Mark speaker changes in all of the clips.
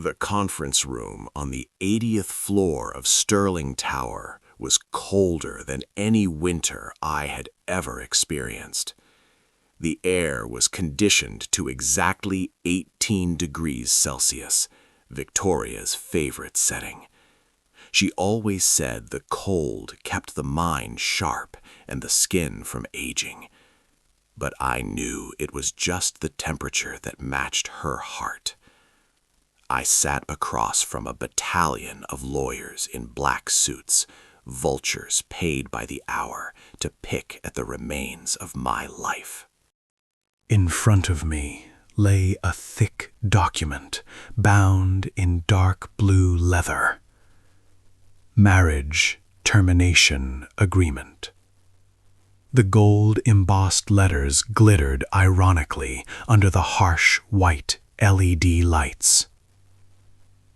Speaker 1: The conference room on the 80th floor of Sterling Tower was colder than any winter I had ever experienced. The air was conditioned to exactly 18 degrees Celsius, Victoria's favorite setting. She always said the cold kept the mind sharp and the skin from aging. But I knew it was just the temperature that matched her heart. I sat across from a battalion of lawyers in black suits, vultures paid by the hour to pick at the remains of my life.
Speaker 2: In front of me lay a thick document bound in dark blue leather. Marriage Termination Agreement. The gold-embossed letters glittered ironically under the harsh white LED lights.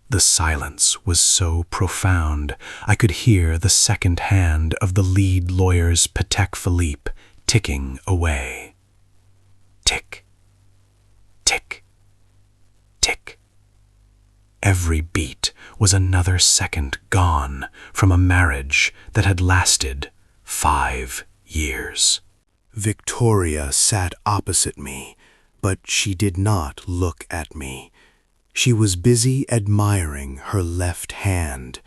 Speaker 2: The silence was so profound, I could hear the second hand of the lead lawyer's Patek Philippe ticking away. Tick, tick, tick. Every beat was another second gone from a marriage that had lasted 5 years. Victoria sat opposite me, but she did not look at me. She was busy admiring her left hand,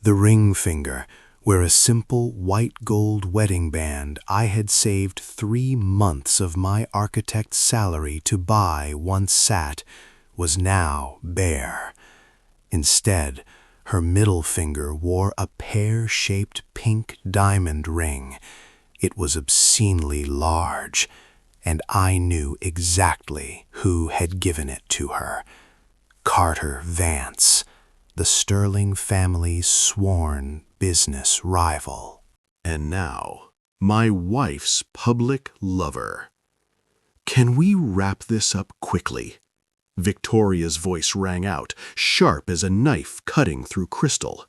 Speaker 2: the ring finger, where a simple white gold wedding band I had saved 3 months of my architect's salary to buy once sat, was now bare. Instead, her middle finger wore a pear-shaped pink diamond ring. It was obscenely large, and I knew exactly who had given it to her. Carter Vance, the Sterling family's sworn business rival.
Speaker 1: And now, my wife's public lover. Can we wrap this up quickly? Victoria's voice rang out, sharp as a knife cutting through crystal.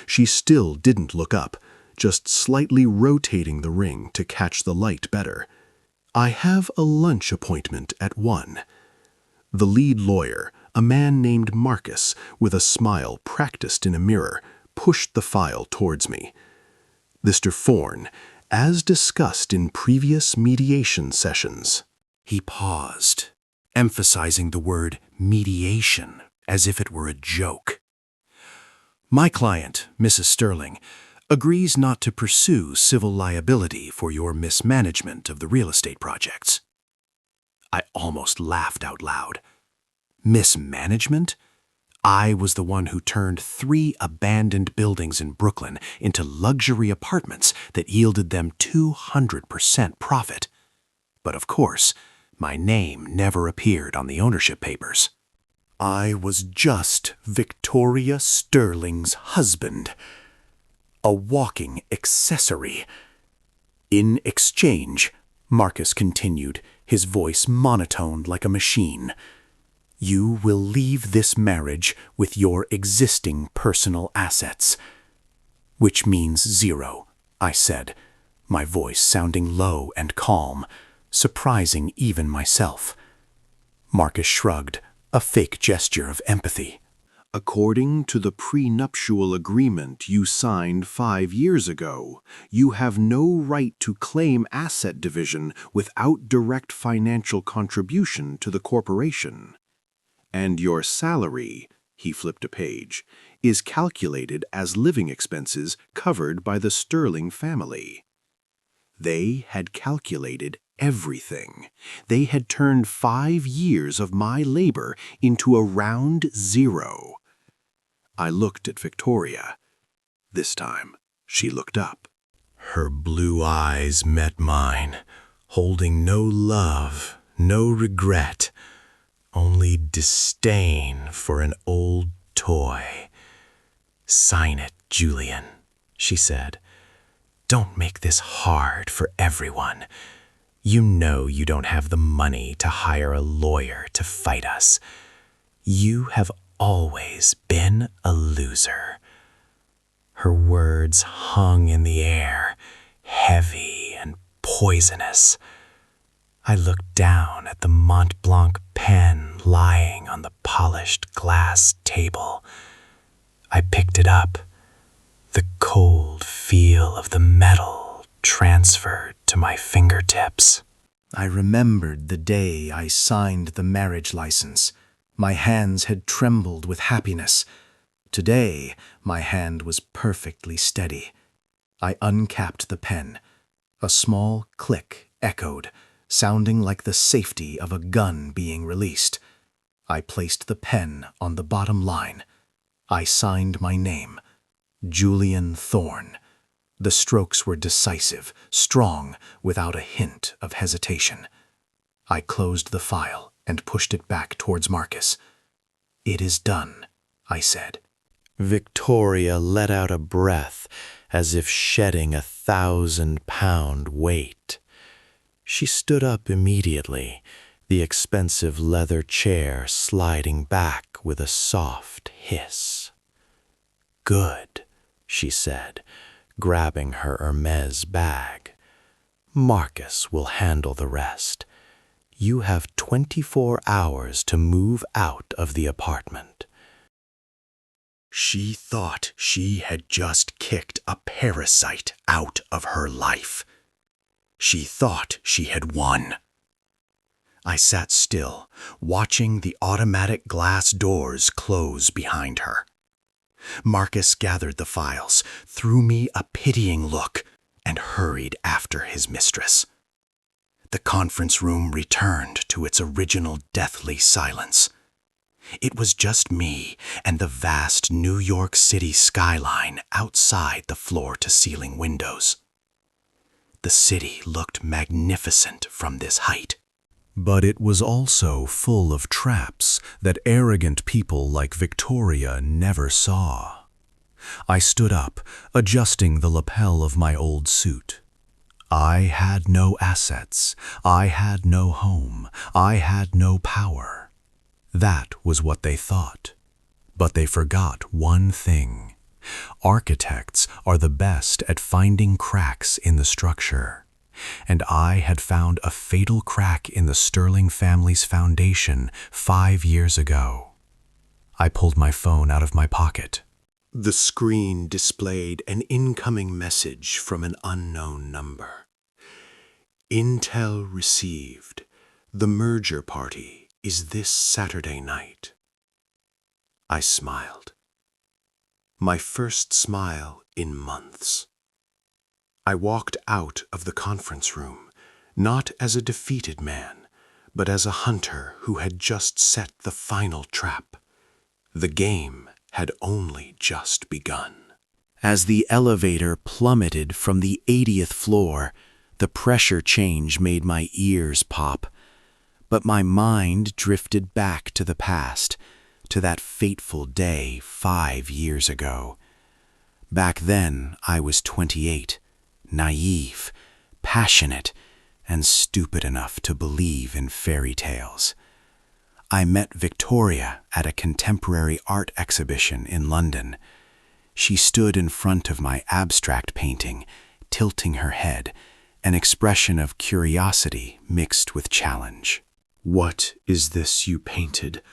Speaker 1: She still didn't look up, just slightly rotating the ring to catch the light better. I have a lunch appointment at 1. The lead lawyer, a man named Marcus, with a smile practiced in a mirror, pushed the file towards me. Mr. Thorne, as discussed in previous mediation sessions.
Speaker 2: He paused, emphasizing the word mediation as if it were a joke. My client, Mrs. Sterling, agrees not to pursue civil liability for your mismanagement of the real estate projects. I almost laughed out loud. Mismanagement? I was the one who turned 3 abandoned buildings in Brooklyn into luxury apartments that yielded them 200% profit. But of course, my name never appeared on the ownership papers. I was just Victoria Sterling's husband, a walking accessory. In exchange, Marcus continued, his voice monotoned like a machine, you will leave this marriage with your existing personal assets. Which means 0, I said, my voice sounding low and calm, surprising even myself. Marcus shrugged, a fake gesture of empathy.
Speaker 1: According to the prenuptial agreement you signed 5 years ago, you have no right to claim asset division without direct financial contribution to the corporation. And your salary, he flipped a page, is calculated as living expenses covered by the Sterling family. They had calculated everything. They had turned 5 years of my labor into a round 0. I looked at Victoria. This time, she looked up.
Speaker 2: Her blue eyes met mine, holding no love, no regret, only disdain for an old toy. Sign it, Julian, she said. Don't make this hard for everyone. You know you don't have the money to hire a lawyer to fight us. You have always been a loser. Her words hung in the air, heavy and poisonous. I looked down at the Mont Blanc pen lying on the polished glass table. I picked it up. The cold feel of the metal transferred to my fingertips. I remembered the day I signed the marriage license. My hands had trembled with happiness. Today, my hand was perfectly steady. I uncapped the pen. A small click echoed, sounding like the safety of a gun being released. I placed the pen on the bottom line. I signed my name, Julian Thorne. The strokes were decisive, strong, without a hint of hesitation. I closed the file and pushed it back towards Marcus. "It is done," I said.
Speaker 3: Victoria let out a breath as if shedding a 1,000-pound weight. She stood up immediately, the expensive leather chair sliding back with a soft hiss. "Good," she said, grabbing her Hermes bag. "Marcus will handle the rest. You have 24 hours to move out of the apartment."
Speaker 1: She thought she had just kicked a parasite out of her life. She thought she had won. I sat still, watching the automatic glass doors close behind her. Marcus gathered the files, threw me a pitying look, and hurried after his mistress. The conference room returned to its original deathly silence. It was just me and the vast New York City skyline outside the floor-to-ceiling windows. The city looked magnificent from this height. But it was also full of traps that arrogant people like Victoria never saw. I stood up, adjusting the lapel of my old suit. I had no assets. I had no home. I had no power. That was what they thought. But they forgot one thing. Architects are the best at finding cracks in the structure. And I had found a fatal crack in the Sterling family's foundation 5 years ago. I pulled my phone out of my pocket. The screen displayed an incoming message from an unknown number. "Intel received. The merger party is this Saturday night." I smiled. My first smile in months. I walked out of the conference room, not as a defeated man, but as a hunter who had just set the final trap. The game had only just begun. As the elevator plummeted from the 80th floor, the pressure change made my ears pop. But my mind drifted back to the past, to that fateful day 5 years ago. Back then, I was 28. Naive, passionate, and stupid enough to believe in fairy tales. I met Victoria at a contemporary art exhibition in London. She stood in front of my abstract painting, tilting her head, an expression of curiosity mixed with challenge. "What is this you painted?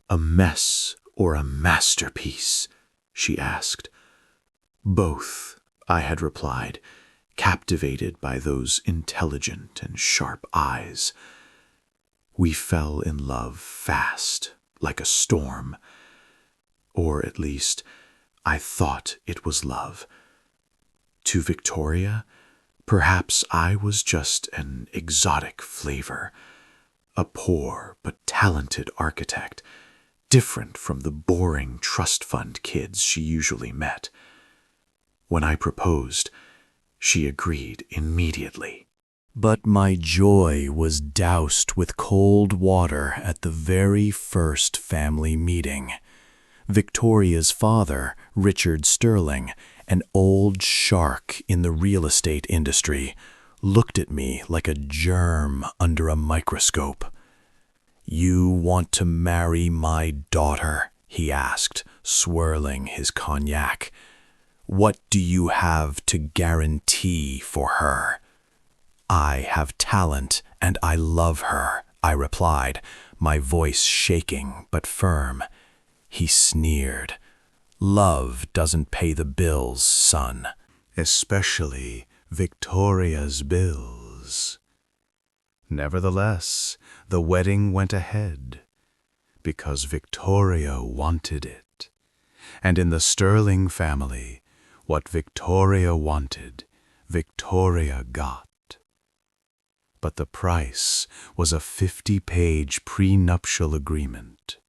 Speaker 1: A mess or a masterpiece?" she asked. "Both," I had replied, captivated by those intelligent and sharp eyes. We fell in love fast, like a storm. Or at least, I thought it was love. To Victoria, perhaps I was just an exotic flavor, a poor but talented architect, different from the boring trust fund kids she usually met. When I proposed, she agreed immediately. But my joy was doused with cold water at the very first family meeting. Victoria's father, Richard Sterling, an old shark in the real estate industry, looked at me like a germ under a microscope. "You want to marry my daughter?" he asked, swirling his cognac. "What do you have to guarantee for her?"
Speaker 2: I have talent and I love her, I replied, my voice shaking but firm. He sneered. Love doesn't pay the bills, son. Especially Victoria's bills. Nevertheless, the wedding went ahead because Victoria wanted it. And in the Sterling family, what Victoria wanted, Victoria got. But the price was a 50-page prenuptial agreement.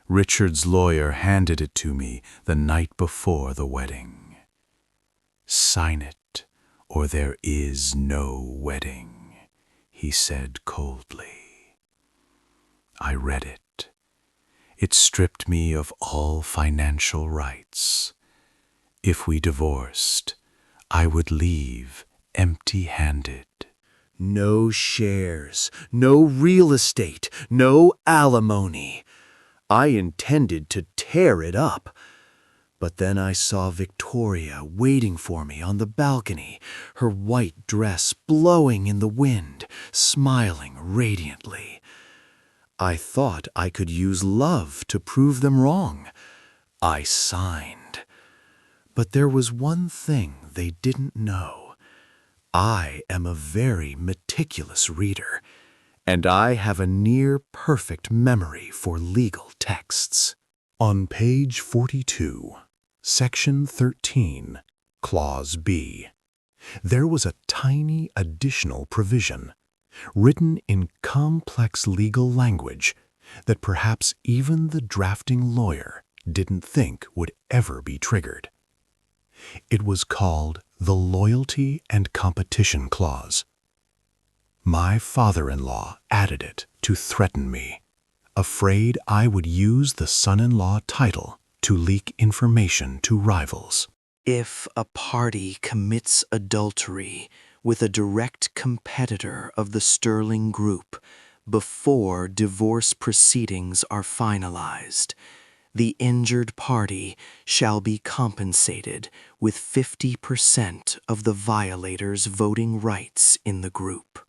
Speaker 2: Richard's lawyer handed it to me the night before the wedding. Sign it, or there is no wedding, he said coldly. I read it. It stripped me of all financial rights. If we divorced, I would leave empty-handed. No shares, no real estate, no alimony. I intended to tear it up. But then I saw Victoria waiting for me on the balcony, her white dress blowing in the wind, smiling radiantly. I thought I could use love to prove them wrong. I signed. But there was one thing they didn't know. I am a very meticulous reader, and I have a near-perfect memory for legal texts. On page 42, Section 13, Clause B, there was a tiny additional provision, written in complex legal language, that perhaps even the drafting lawyer didn't think would ever be triggered. It was called the Loyalty and Competition Clause. My father-in-law added it to threaten me, afraid I would use the son-in-law title to leak information to rivals.
Speaker 3: If a party commits adultery with a direct competitor of the Sterling Group before divorce proceedings are finalized, the injured party shall be compensated with 50% of the violator's voting rights in the group.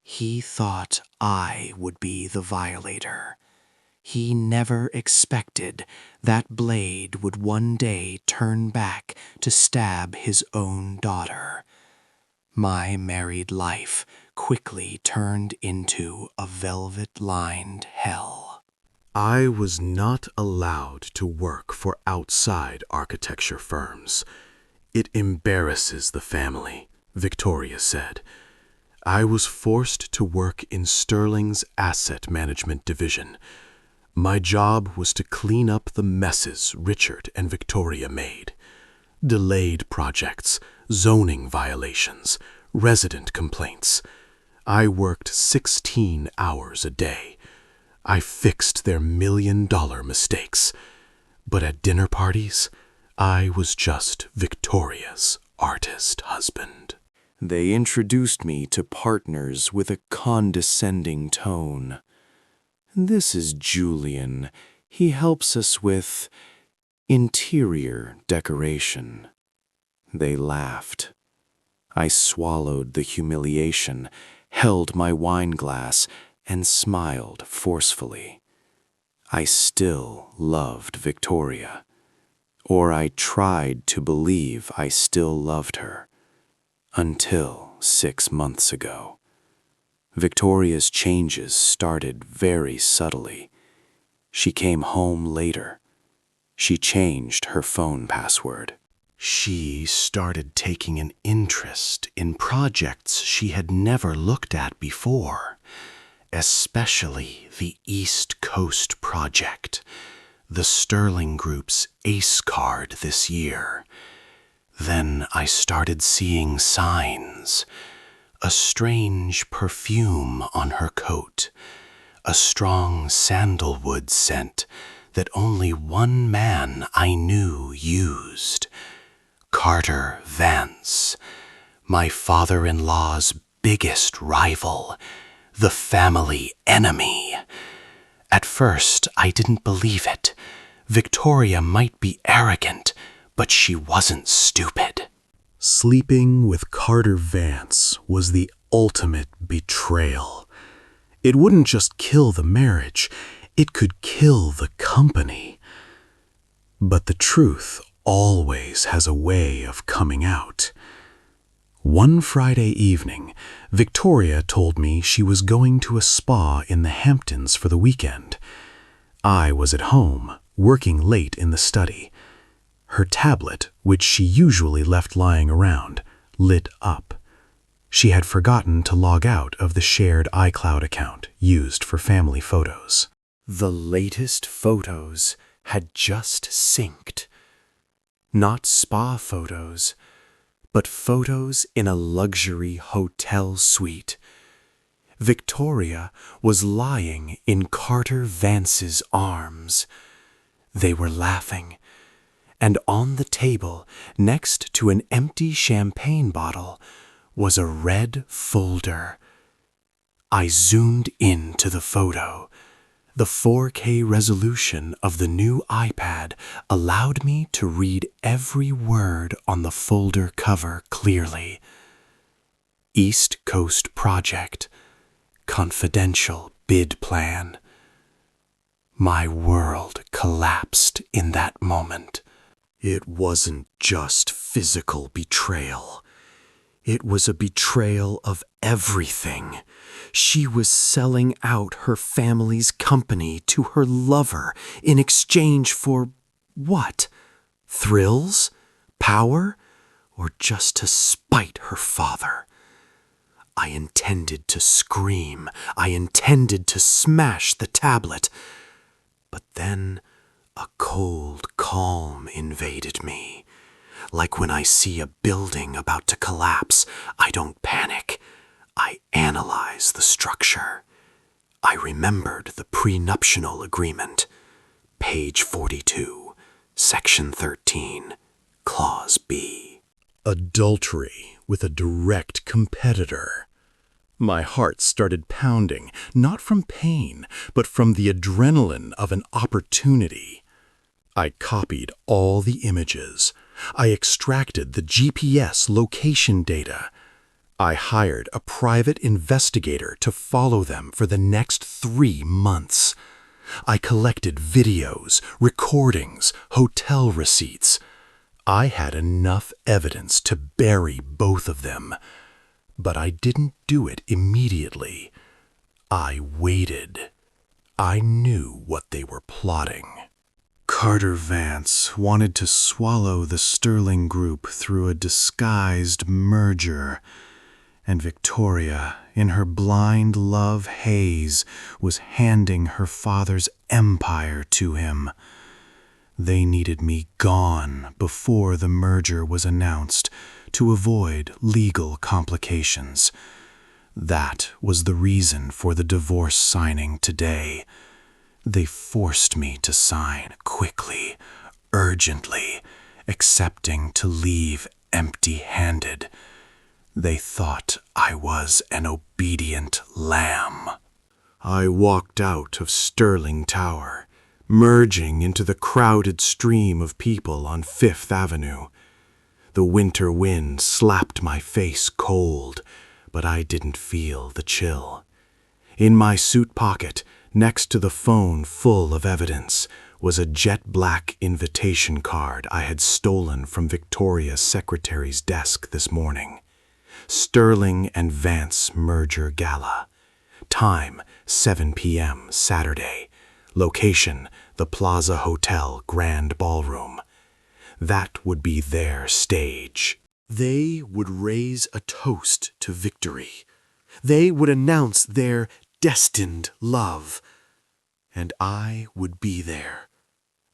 Speaker 3: He thought I would be the violator. He never expected that blade would one day turn back to stab his own daughter. My married life quickly turned into a velvet-lined hell.
Speaker 2: I was not allowed to work for outside architecture firms. It embarrasses the family, Victoria said. I was forced to work in Sterling's asset management division. My job was to clean up the messes Richard and Victoria made. Delayed projects, zoning violations, resident complaints. I worked 16 hours a day. I fixed their million-dollar mistakes. But at dinner parties, I was just Victoria's artist husband. They introduced me to partners with a condescending tone. This is Julian. He helps us with interior decoration. They laughed. I swallowed the humiliation, held my wine glass, and smiled forcefully. I still loved Victoria, or I tried to believe I still loved her, until 6 months ago. Victoria's changes started very subtly. She came home later. She changed her phone password. She started taking an interest in projects she had never looked at before, especially the East Coast project, the Sterling Group's ace card this year. Then I started seeing signs. A strange perfume on her coat, a strong sandalwood scent that only one man I knew used. Carter Vance, my father-in-law's biggest rival, the family enemy. At first, I didn't believe it. Victoria might be arrogant, but she wasn't stupid. Sleeping with Carter Vance was the ultimate betrayal. It wouldn't just kill the marriage, it could kill the company. But the truth always has a way of coming out. One Friday evening, Victoria told me she was going to a spa in the Hamptons for the weekend. I was at home, working late in the study. Her tablet, which she usually left lying around, lit up. She had forgotten to log out of the shared iCloud account used for family photos.
Speaker 3: The latest photos had just synced. Not spa photos, but photos in a luxury hotel suite. Victoria was lying in Carter Vance's arms. They were laughing, and on the table, next to an empty champagne bottle, was a red folder. I zoomed into the photo. The 4K resolution of the new iPad allowed me to read every word on the folder cover clearly. East Coast Project. Confidential bid plan. My world collapsed in that moment.
Speaker 1: It wasn't just physical betrayal. It was a betrayal of everything. She was selling out her family's company to her lover in exchange for what? Thrills? Power? Or just to spite her father? I intended to scream. I intended to smash the tablet. But then a cold calm invaded me. Like when I see a building about to collapse, I don't panic. I analyze the structure. I remembered the prenuptial agreement. Page 42, Section 13, Clause B.
Speaker 2: Adultery with a direct competitor. My heart started pounding, not from pain, but from the adrenaline of an opportunity. I copied all the images. I extracted the GPS location data. I hired a private investigator to follow them for the next 3 months. I collected videos, recordings, hotel receipts. I had enough evidence to bury both of them. But I didn't do it immediately. I waited. I knew what they were plotting. Carter Vance wanted to swallow the Sterling Group through a disguised merger, and Victoria, in her blind love haze, was handing her father's empire to him. They needed me gone before the merger was announced to avoid legal complications. That was the reason for the divorce signing today. They forced me to sign quickly, urgently, accepting to leave empty-handed. They thought I was an obedient lamb. I walked out of Sterling Tower, merging into the crowded stream of people on Fifth Avenue. The winter wind slapped my face cold, but I didn't feel the chill. In my suit pocket, next to the phone full of evidence, was a jet-black invitation card I had stolen from Victoria's secretary's desk this morning. Sterling and Vance Merger Gala. Time, 7 p.m. Saturday. Location, the Plaza Hotel Grand Ballroom. That would be their stage. They would raise a toast to victory. They would announce their destined love. And I would be there,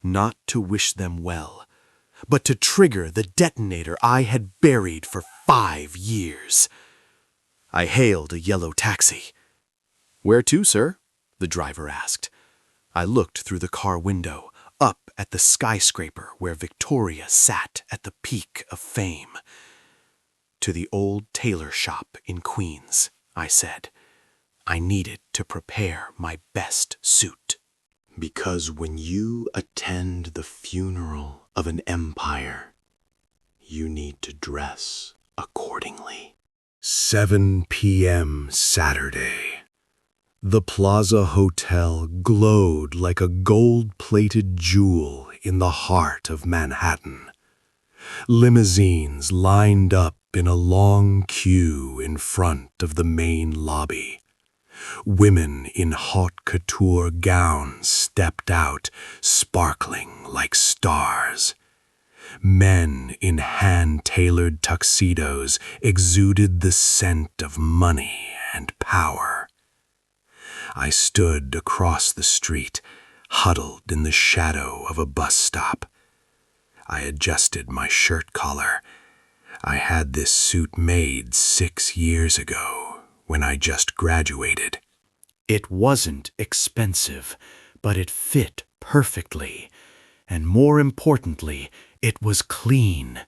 Speaker 2: not to wish them well, but to trigger the detonator I had buried for 5 years. I hailed a yellow taxi. "Where to, sir?" the driver asked. I looked through the car window, up at the skyscraper where Victoria sat at the peak of fame. "To the old tailor shop in Queens," I said. I needed to prepare my best suit. Because when you attend the funeral of an empire,
Speaker 3: You need to dress accordingly.
Speaker 2: 7 p.m. Saturday. The Plaza Hotel glowed like a gold-plated jewel in the heart of Manhattan. Limousines lined up in a long queue in front of the main lobby. Women in haute couture gowns stepped out, sparkling like stars. Men in hand-tailored tuxedos exuded the scent of money and power. I stood across the street, huddled in the shadow of a bus stop. I adjusted my shirt collar. I had this suit made 6 years ago, when I just graduated.
Speaker 3: It wasn't expensive, but it fit perfectly. And more importantly, it was clean,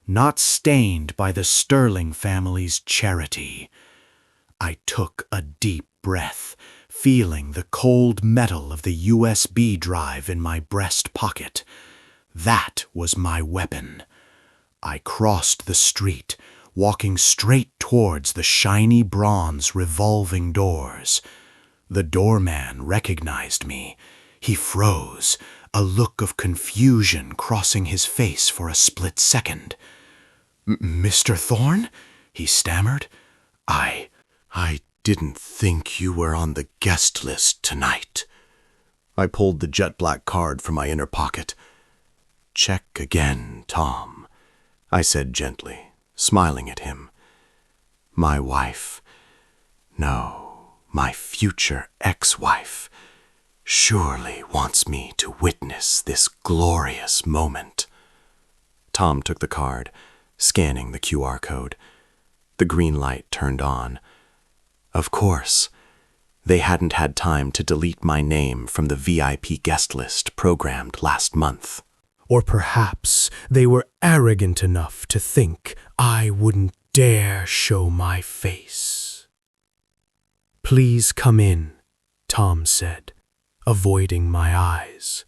Speaker 3: not stained by the Sterling family's charity. I took a deep breath, feeling the cold metal of the USB drive in my breast pocket. That was my weapon. I crossed the street, walking straight towards the shiny bronze revolving doors. The doorman recognized me. He froze, a look of confusion crossing his face for a split second. "Mr. Thorne?" he stammered. I didn't think you were on the guest list tonight." I pulled the jet black card from my inner pocket. "Check again, Tom," I said gently, smiling at him. "My wife, no, my future ex-wife, surely wants me to witness this glorious moment." Tom took the card, scanning the QR code. The green light turned on. Of course, they hadn't had time to delete my name from the VIP guest list programmed last month.
Speaker 2: Or perhaps they were arrogant enough to think I wouldn't dare show my face. "Please come in," Tom said, avoiding my eyes.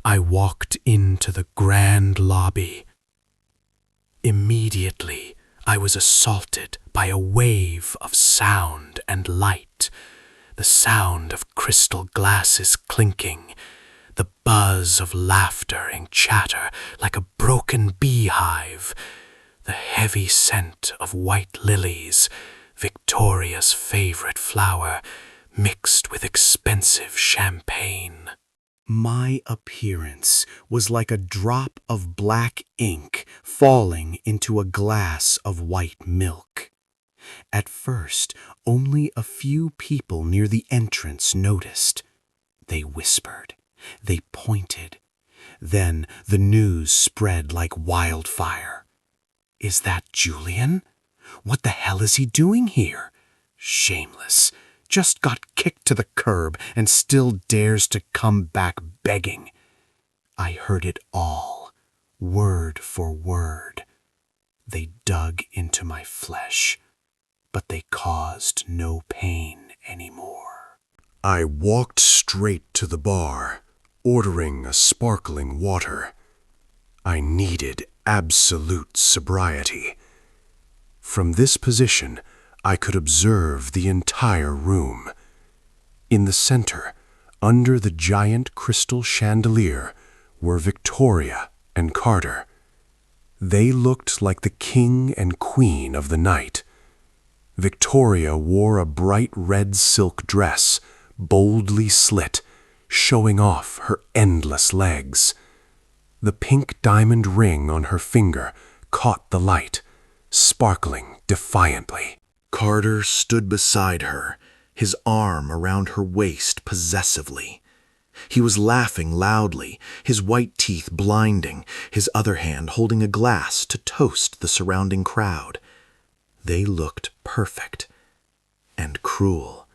Speaker 2: I walked into the grand lobby. Immediately, I was assaulted by a wave of sound and light, the sound of crystal glasses clinking, the buzz of laughter and chatter like a broken beehive, the heavy scent of white lilies, Victoria's favorite flower, mixed with expensive champagne. My appearance was like a drop of black ink falling into a glass of white milk. At first, only a few people near the entrance noticed. They whispered. They pointed. Then the news spread like wildfire. "Is that Julian? What the hell is he doing here? Shameless. Just got kicked to the curb and still dares to come back begging." I heard it all, word for word. They dug into my flesh, but they caused no pain anymore. I walked straight to the bar, ordering a sparkling water. I needed absolute sobriety. From this position, I could observe the entire room. In the center, under the giant crystal chandelier, were Victoria and Carter. They looked like the king and queen of the night. Victoria wore a bright red silk dress, boldly slit, showing off her endless legs. The pink diamond ring on her finger caught the light, sparkling defiantly. Carter stood beside her, his arm around her waist possessively. He was laughing loudly, his white teeth blinding, his other hand holding a glass to toast the surrounding crowd. They looked perfect and cruel.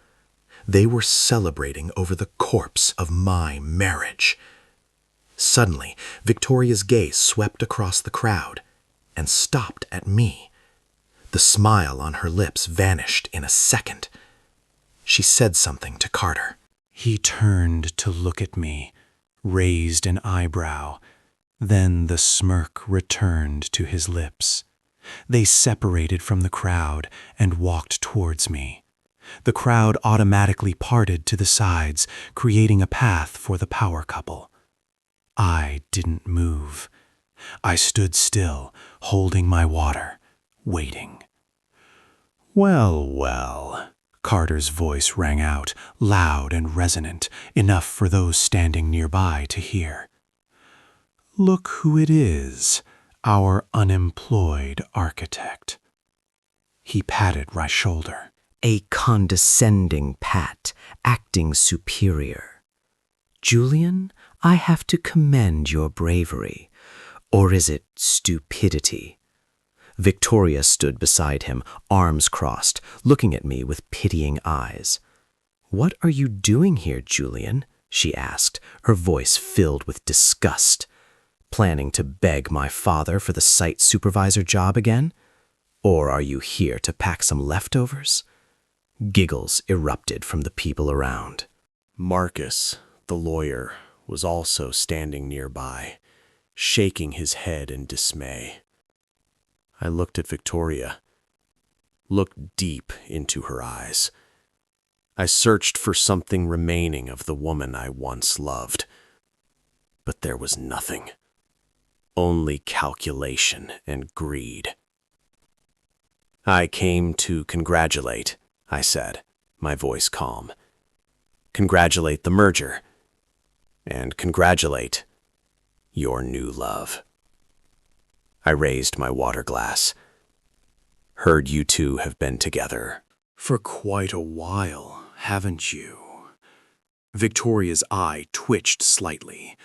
Speaker 2: They were celebrating over the corpse of my marriage. Suddenly, Victoria's gaze swept across the crowd and stopped at me. The smile on her lips vanished in a second. She said something to Carter. He turned to look at me, raised an eyebrow, Then the smirk returned to his lips. They separated from the crowd and walked towards me. The crowd automatically parted to the sides, creating a path for the power couple. I didn't move. I stood still, holding my water, waiting. "Well, well," Carter's voice rang out, loud and resonant, enough for those standing nearby to hear. "Look who it is, our unemployed architect." He patted my shoulder.
Speaker 4: A condescending pat, acting superior. "Julian, I have to commend your bravery. Or is it stupidity?" Victoria stood beside him, arms crossed, looking at me with pitying eyes. "What are you doing here, Julian?" she asked, her voice filled with disgust. "Planning to beg my father for the site supervisor job again? Or are you here to pack some leftovers?" Giggles erupted from the people around.
Speaker 3: Marcus, the lawyer, was also standing nearby, shaking his head in dismay. I looked at Victoria, looked deep into her eyes. I searched for something remaining of the woman I once loved, but there was nothing. Only calculation and greed. "I came to congratulate," I said, my voice calm. "Congratulate the merger, and congratulate your new love." I raised my water glass. "Heard you two have been together
Speaker 2: "For quite a while, haven't you?" Victoria's eye twitched slightly,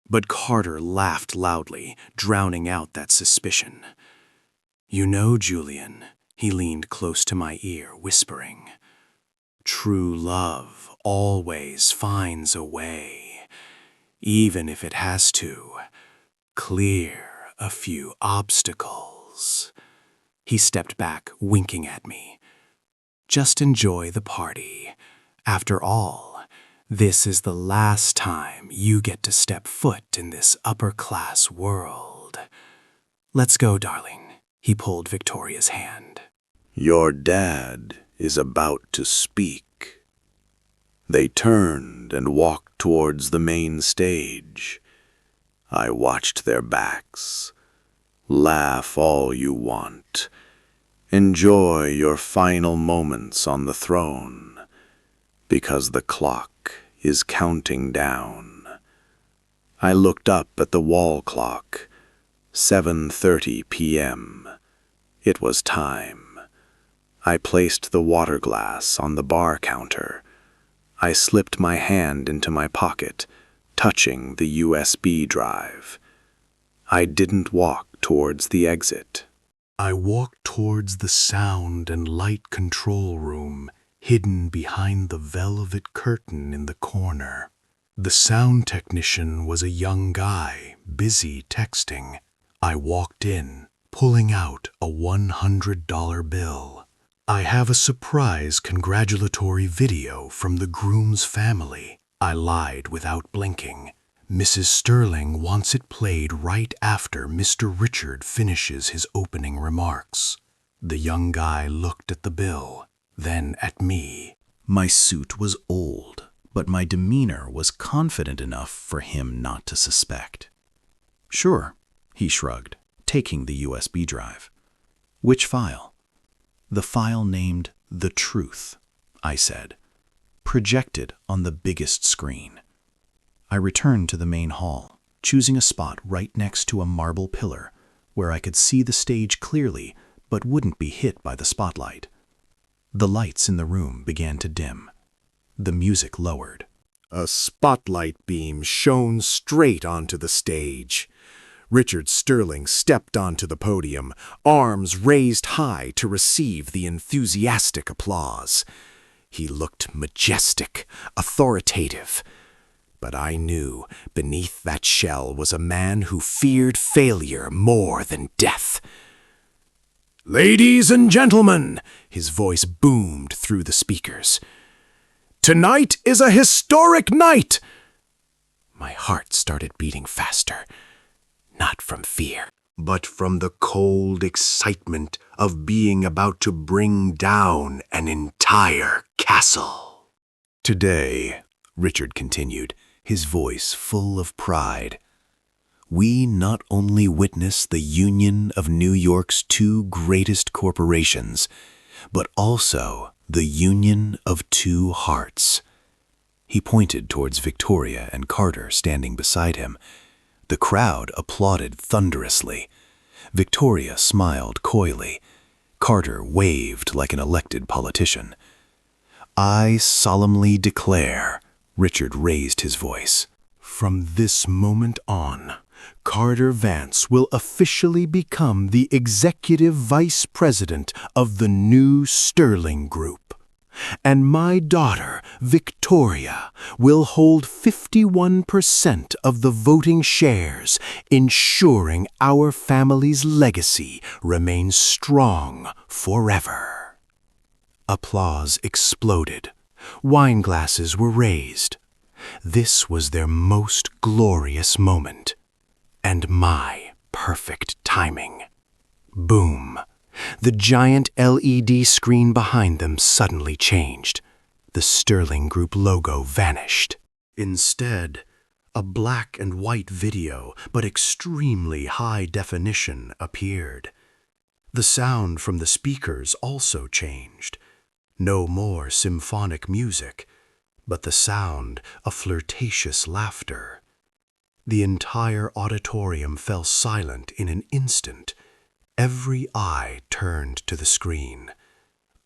Speaker 2: but Carter laughed loudly, drowning out that suspicion. "You know, Julian," he leaned close to my ear, whispering, "true love always finds a way, even if it has to clear a few obstacles." He stepped back, winking at me. "Just enjoy the party. After all, this is the last time you get to step foot in this upper-class world. Let's go, darling." He pulled Victoria's hand.
Speaker 1: "Your dad is about to speak." They turned and walked towards the main stage. I watched their backs. Laugh all you want. Enjoy your final moments on the throne, because the clock is counting down. I looked up at the wall clock. 7:30 p.m. It was time. I placed the water glass on the bar counter. I slipped my hand into my pocket, touching the USB drive. I didn't walk towards the exit.
Speaker 2: I walked towards the sound and light control room, hidden behind the velvet curtain in the corner. The sound technician was a young guy, busy texting. I walked in, pulling out a $100 bill. "I have a surprise congratulatory video from the groom's family," I lied without blinking. "Mrs. Sterling wants it played right after Mr. Richard finishes his opening remarks." The young guy looked at the bill, then at me. My suit was old, but my demeanor was confident enough for him not to suspect. "Sure," he shrugged, taking the USB drive. "Which file?" "The file named The Truth," I said, "projected on the biggest screen." I returned to the main hall, choosing a spot right next to a marble pillar where I could see the stage clearly but wouldn't be hit by the spotlight. The lights in the room began to dim. The music lowered.
Speaker 3: A spotlight beam shone straight onto the stage. Richard Sterling stepped onto the podium, arms raised high to receive the enthusiastic applause. He looked majestic, authoritative. But I knew beneath that shell was a man who feared failure more than death. "Ladies and gentlemen," his voice boomed through the speakers, "tonight is a historic night!" My heart started beating faster. not from fear,
Speaker 1: but from the cold excitement of being about to bring down an entire castle.
Speaker 2: Today, Richard continued, his voice full of pride, we not only witness the union of New York's two greatest corporations, but also the union of two hearts. He pointed towards Victoria and Carter standing beside him. The crowd applauded thunderously. Victoria smiled coyly. Carter waved like an elected politician. I solemnly declare, Richard raised his voice, from this moment on, Carter Vance will officially become the executive vice president of the new Sterling Group. And my daughter, Victoria, will hold 51% of the voting shares, ensuring our family's legacy remains strong forever. Applause exploded. Wine glasses were raised. This was their most glorious moment. And my perfect timing. Boom. The giant LED screen behind them suddenly changed. The Sterling Group logo vanished. Instead, a black and white video, but extremely high definition, appeared. The sound from the speakers also changed. No more symphonic music, but the sound of flirtatious laughter. The entire auditorium fell silent in an instant. Every eye turned to the screen.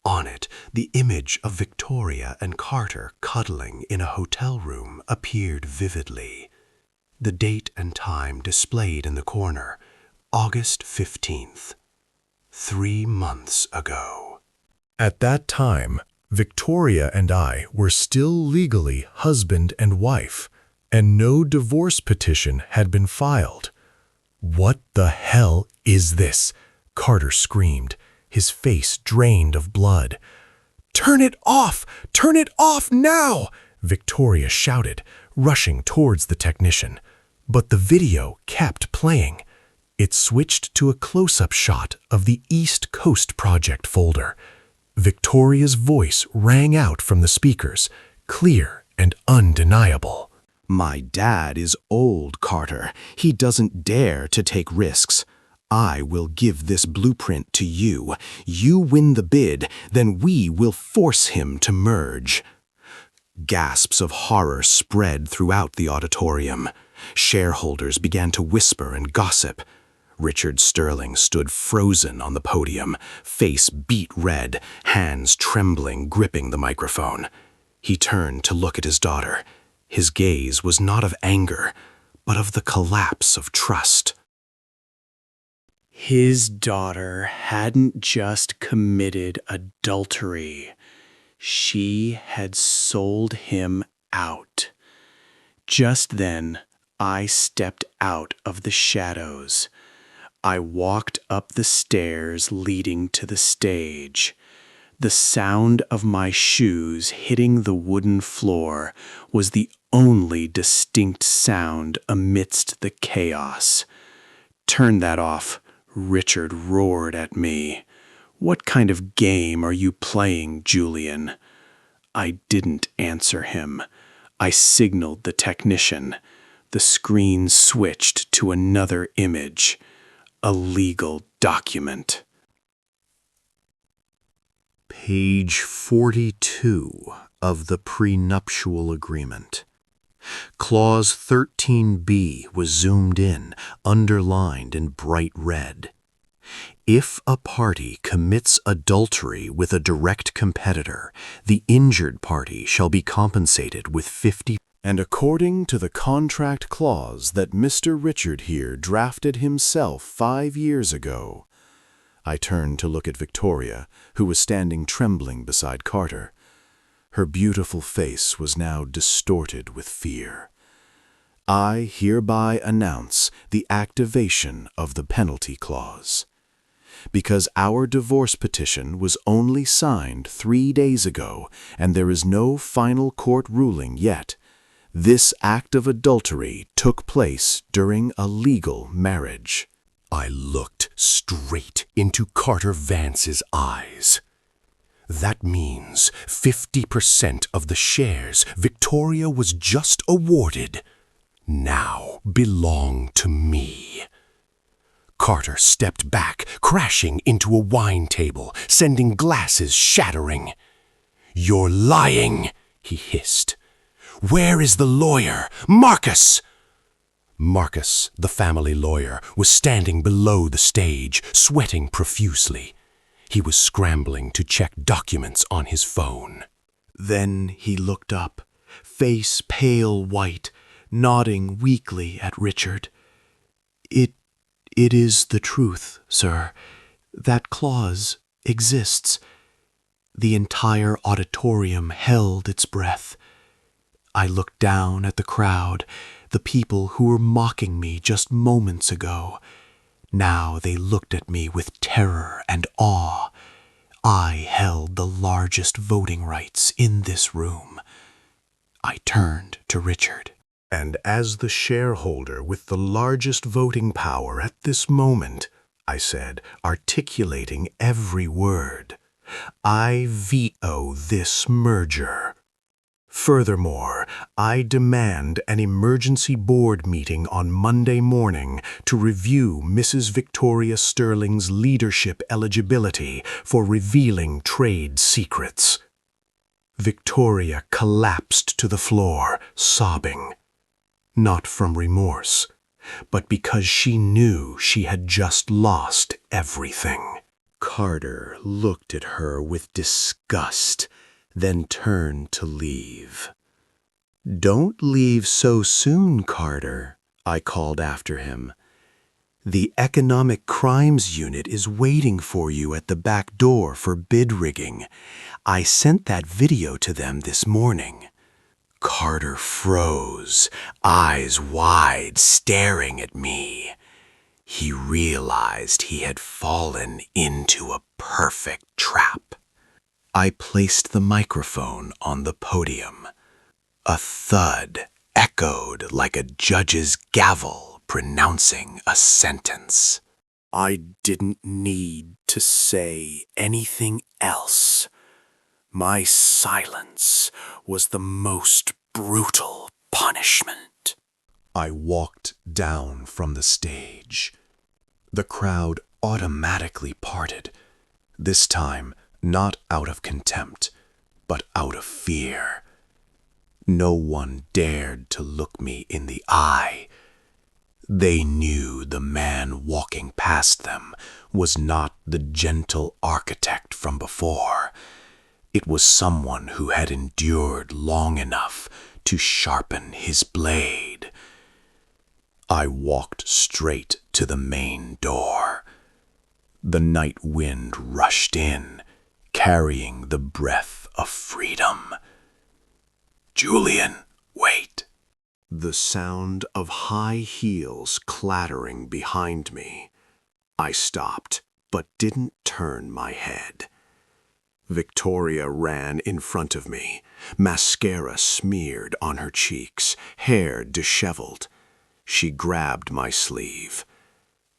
Speaker 2: On it, the image of Victoria and Carter cuddling in a hotel room appeared vividly. The date and time displayed in the corner, August 15th, 3 months ago. At that time, Victoria and I were still legally husband and wife, and no divorce petition had been filed. What the hell is this? Carter screamed, his face drained of blood. Turn it off! Turn it off now! Victoria shouted, rushing towards the technician. But the video kept playing. It switched to a close-up shot of the East Coast Project folder. Victoria's voice rang out from the speakers, clear and undeniable. My dad is old, Carter. He doesn't dare to take risks. I will give this blueprint to you. You win the bid, then we will force him to merge. Gasps of horror spread throughout the auditorium. Shareholders began to whisper and gossip. Richard Sterling stood frozen on the podium, face beet red, hands trembling, gripping the microphone. He turned to look at his daughter. His gaze was not of anger, but of the collapse of trust.
Speaker 5: His daughter hadn't just committed adultery. She had sold him out. Just then, I stepped out of the shadows. I walked up the stairs leading to the stage. The sound of my shoes hitting the wooden floor was the only distinct sound amidst the chaos. Turn that off, Richard roared at me. What kind of game are you playing, Julian? I didn't answer him. I signaled the technician. The screen switched to another image. A legal document.
Speaker 3: Page 42 of the prenuptial agreement. Clause 13B was zoomed in, underlined in bright red. If a party commits adultery with a direct competitor, the injured party shall be compensated with 50.
Speaker 2: And according to the contract clause that Mr. Richard here drafted himself 5 years ago, I turned to look at Victoria, who was standing trembling beside Carter. Her beautiful face was now distorted with fear. I hereby announce the activation of the penalty clause. Because our divorce petition was only signed 3 days ago and there is no final court ruling yet,
Speaker 1: This act of adultery took place during a legal marriage.
Speaker 6: I looked straight into Carter Vance's eyes. That means 50% of the shares Victoria was just awarded now belong to me. Carter stepped back, crashing into a wine table, sending glasses shattering. "You're lying," he hissed. "Where is the lawyer? Marcus!" Marcus, the family lawyer, was standing below the stage, sweating profusely. He was scrambling to check documents on his phone.
Speaker 3: Then he looked up, face pale white, nodding weakly at Richard. It is the truth, sir. That clause exists." The entire auditorium held its breath. I looked down at the crowd, the people who were mocking me just moments ago. Now they looked at me with terror and awe. I held the largest voting rights in this room. I turned to Richard.
Speaker 1: And as the shareholder with the largest voting power at this moment, I said, articulating every word, I veto this merger. Furthermore, I demand an emergency board meeting on Monday morning to review Mrs. Victoria Sterling's leadership eligibility for revealing trade secrets. Victoria collapsed to the floor, sobbing. Not from remorse, but because she knew she had just lost everything. Carter looked at her with disgust, then turned to leave. "Don't leave so soon, Carter," I called after him. "The Economic Crimes Unit is waiting for you at the back door for bid rigging. I sent that video to them this morning." Carter froze, eyes wide, staring at me. He realized he had fallen into a perfect trap. I placed the microphone on the podium. A thud echoed like a judge's gavel pronouncing a sentence. I didn't need to say anything else. My silence was the most brutal punishment. I walked down from the stage. The crowd automatically parted, this time not out of contempt, but out of fear. No one dared to look me in the eye. They knew the man walking past them was not the gentle architect from before. It was someone who had endured long enough to sharpen his blade. I walked straight to the main door. The night wind rushed in, carrying the breath of freedom. "Julian, wait!" The sound of high heels clattering behind me. I stopped, but didn't turn my head. Victoria ran in front of me, mascara smeared on her cheeks, hair disheveled. She grabbed my sleeve.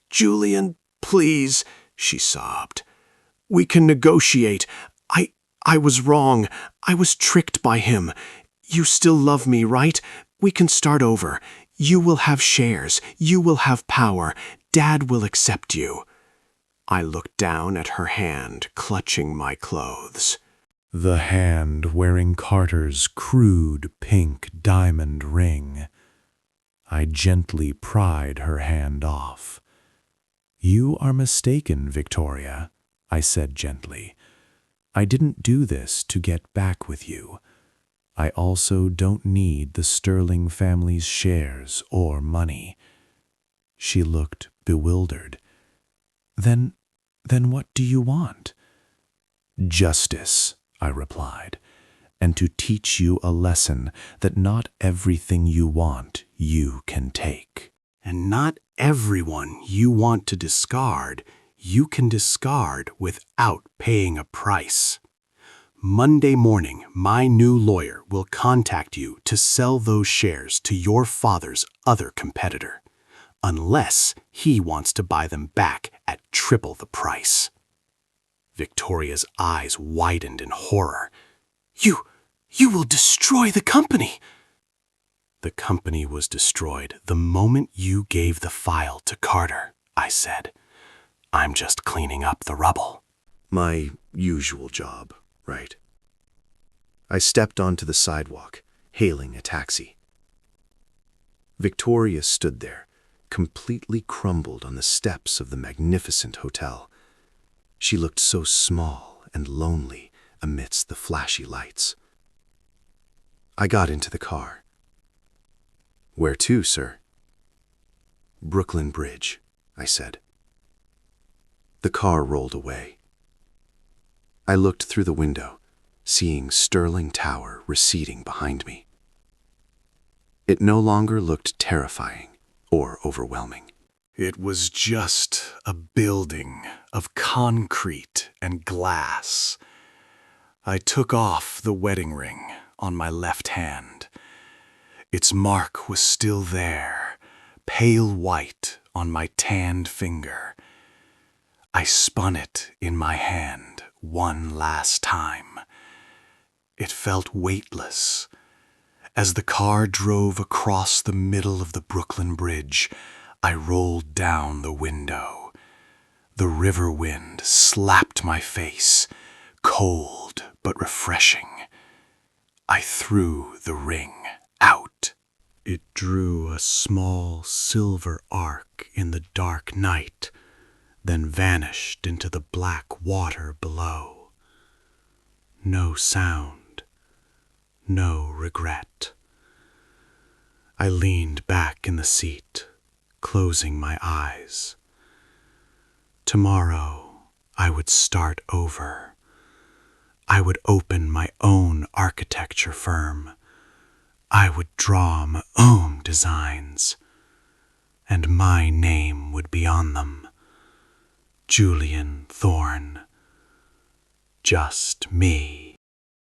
Speaker 1: "Julian, please," she sobbed. "We can negotiate. I was wrong. I was tricked by him. You still love me, right? We can start over. You will have shares. You will have power. Dad will accept you." I looked down at her hand, clutching my clothes.
Speaker 2: The hand wearing Carter's crude pink diamond ring. I gently pried her hand off. "You are mistaken, Victoria," I said gently. "I didn't do this to get back with you. I also don't need the Sterling family's shares or money." She looked bewildered. Then what do you want?" "Justice," I replied, "and to teach you a lesson that not everything you want you can take."
Speaker 1: And not everyone you want to discard, you can discard without paying a price.
Speaker 2: Monday morning, my new lawyer will contact you to sell those shares to your father's other competitor, unless he wants to buy them back at triple the price. Victoria's eyes widened in horror. You will destroy the company. The company was destroyed the moment you gave the file to Carter, I said. I'm just cleaning up the rubble.
Speaker 1: My usual job, right? I stepped onto the sidewalk, hailing a taxi. Victoria stood there, completely crumbled on the steps of the magnificent hotel. She looked so small and lonely amidst the flashy lights. I got into the car. Where to, sir? Brooklyn Bridge, I said. The car rolled away. I looked through the window, seeing Sterling Tower receding behind me. It no longer looked terrifying or overwhelming.
Speaker 2: It was just a building of concrete and glass. I took off the wedding ring on my left hand. Its mark was still there, pale white on my tanned finger. I spun it in my hand one last time. It felt weightless. As the car drove across the middle of the Brooklyn Bridge, I rolled down the window. The river wind slapped my face, cold but refreshing. I threw the ring out. It drew a small silver arc in the dark night, then vanished into the black water below. No sound, no regret. I leaned back in the seat, closing my eyes. Tomorrow, I would start over. I would open my own architecture firm. I would draw my own designs, and my name would be on them. Julian Thorne. Just me.